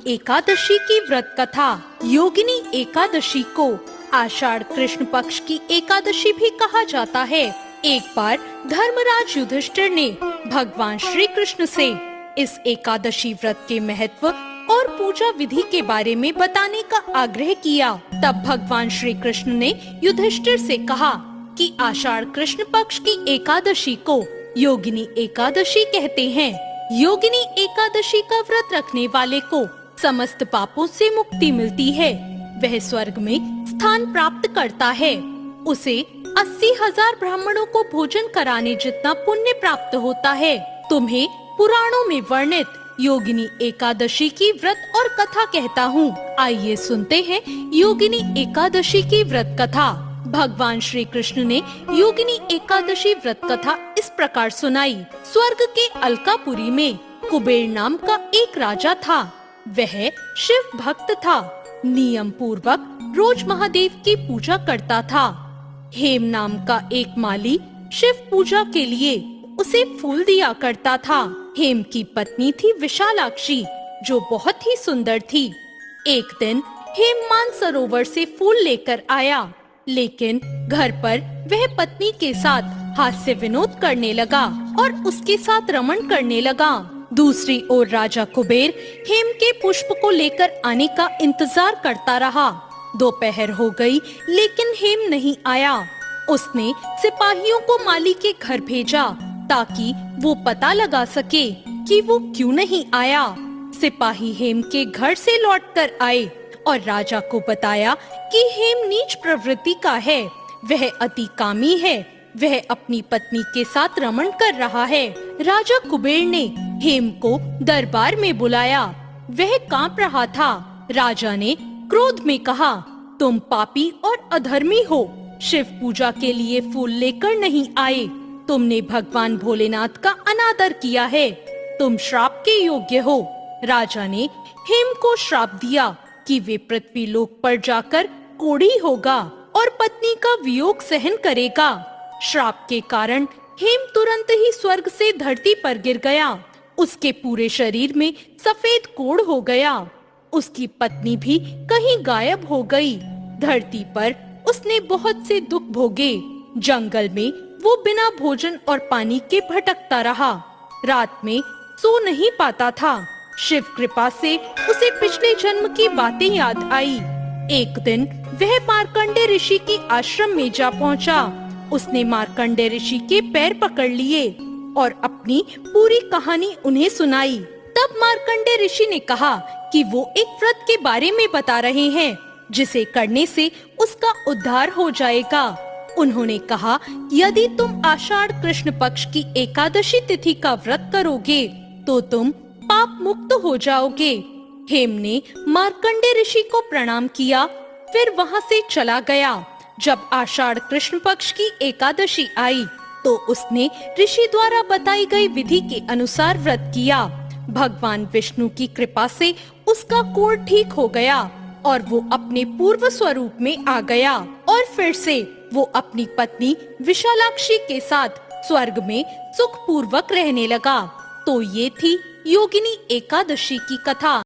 एकादशी की व्रत कथा। योगिनी एकादशी को आषाढ़ कृष्ण पक्ष की एकादशी भी कहा जाता है। एक बार धर्मराज युधिष्ठिर ने भगवान श्री कृष्ण से इस एकादशी व्रत के महत्व और पूजा विधि के बारे में बताने का आग्रह किया। तब भगवान श्री कृष्ण ने युधिष्ठिर से कहा कि आषाढ़ कृष्ण पक्ष की एकादशी को योगिनी एकादशी कहते हैं। योगिनी एकादशी का व्रत रखने वाले को समस्त पापों से मुक्ति मिलती है। वह स्वर्ग में स्थान प्राप्त करता है। उसे 80,000 ब्राह्मणों को भोजन कराने जितना पुण्य प्राप्त होता है। तुम्हें पुराणों में वर्णित योगिनी एकादशी की व्रत और कथा कहता हूँ। आइए सुनते हैं योगिनी एकादशी की व्रत कथा। भगवान श्री कृष्ण ने योगिनी एकादशी व्रत कथा इस प्रकार सुनाई। स्वर्ग के अलकापुरी में कुबेर नाम का एक राजा था। वह शिव भक्त था। नियम पूर्वक रोज महादेव की पूजा करता था। हेम नाम का एक माली शिव पूजा के लिए उसे फूल दिया करता था। हेम की पत्नी थी विशालाक्षी, जो बहुत ही सुंदर थी। एक दिन हेम मानसरोवर से फूल लेकर आया, लेकिन घर पर वह पत्नी के साथ हास्य विनोद करने लगा और उसके साथ रमण करने लगा। दूसरी ओर राजा कुबेर हेम के पुष्प को लेकर आने का इंतजार करता रहा। दोपहर हो गई, लेकिन हेम नहीं आया। उसने सिपाहियों को माली के घर भेजा ताकि वो पता लगा सके कि वो क्यों नहीं आया। सिपाही हेम के घर से लौटकर आए और राजा को बताया कि हेम नीच प्रवृत्ति का है। वह अति कामी है। वह अपनी पत्नी के साथ रमण कर रहा है। राजा कुबेर ने हेम को दरबार में बुलाया। वह कांप रहा था। राजा ने क्रोध में कहा, तुम पापी और अधर्मी हो। शिव पूजा के लिए फूल लेकर नहीं आए। तुमने भगवान भोलेनाथ का अनादर किया है। तुम श्राप के योग्य हो। राजा ने हेम को श्राप दिया कि वे पृथ्वी लोक पर जाकर कोढ़ी होगा और पत्नी का वियोग सहन करेगा। श्राप के कारण हेम तुरंत ही स्वर्ग से धरती पर गिर गया। उसके पूरे शरीर में सफेद कोढ़ हो गया। उसकी पत्नी भी कहीं गायब हो गई। धरती पर उसने बहुत से दुख भोगे। जंगल में वो बिना भोजन और पानी के भटकता रहा। रात में सो नहीं पाता था। शिव कृपा से उसे पिछले जन्म की बातें याद आई। एक दिन वह मार्कंडे ऋषि के आश्रम में जा पहुंचा। उसने मार्कंडे ऋषि के पैर पकड़ लिए और अपनी पूरी कहानी उन्हें सुनाई। तब मार्कंडे ऋषि ने कहा कि वो एक व्रत के बारे में बता रहे हैं, जिसे करने से उसका उद्धार हो जाएगा। उन्होंने कहा, यदि तुम आषाढ़ कृष्ण पक्ष की एकादशी तिथि का व्रत करोगे तो तुम पाप मुक्त हो जाओगे। हेम ने मार्कंडे ऋषि को प्रणाम किया, फिर वहां से चला गया। जब आषाढ़ कृष्ण पक्ष की एकादशी आई तो उसने ऋषि द्वारा बताई गई विधि के अनुसार व्रत किया। भगवान विष्णु की कृपा से उसका कोढ़ ठीक हो गया और वो अपने पूर्व स्वरूप में आ गया और फिर से वो अपनी पत्नी विशालाक्षी के साथ स्वर्ग में सुख पूर्वक रहने लगा। तो ये थी योगिनी एकादशी की कथा।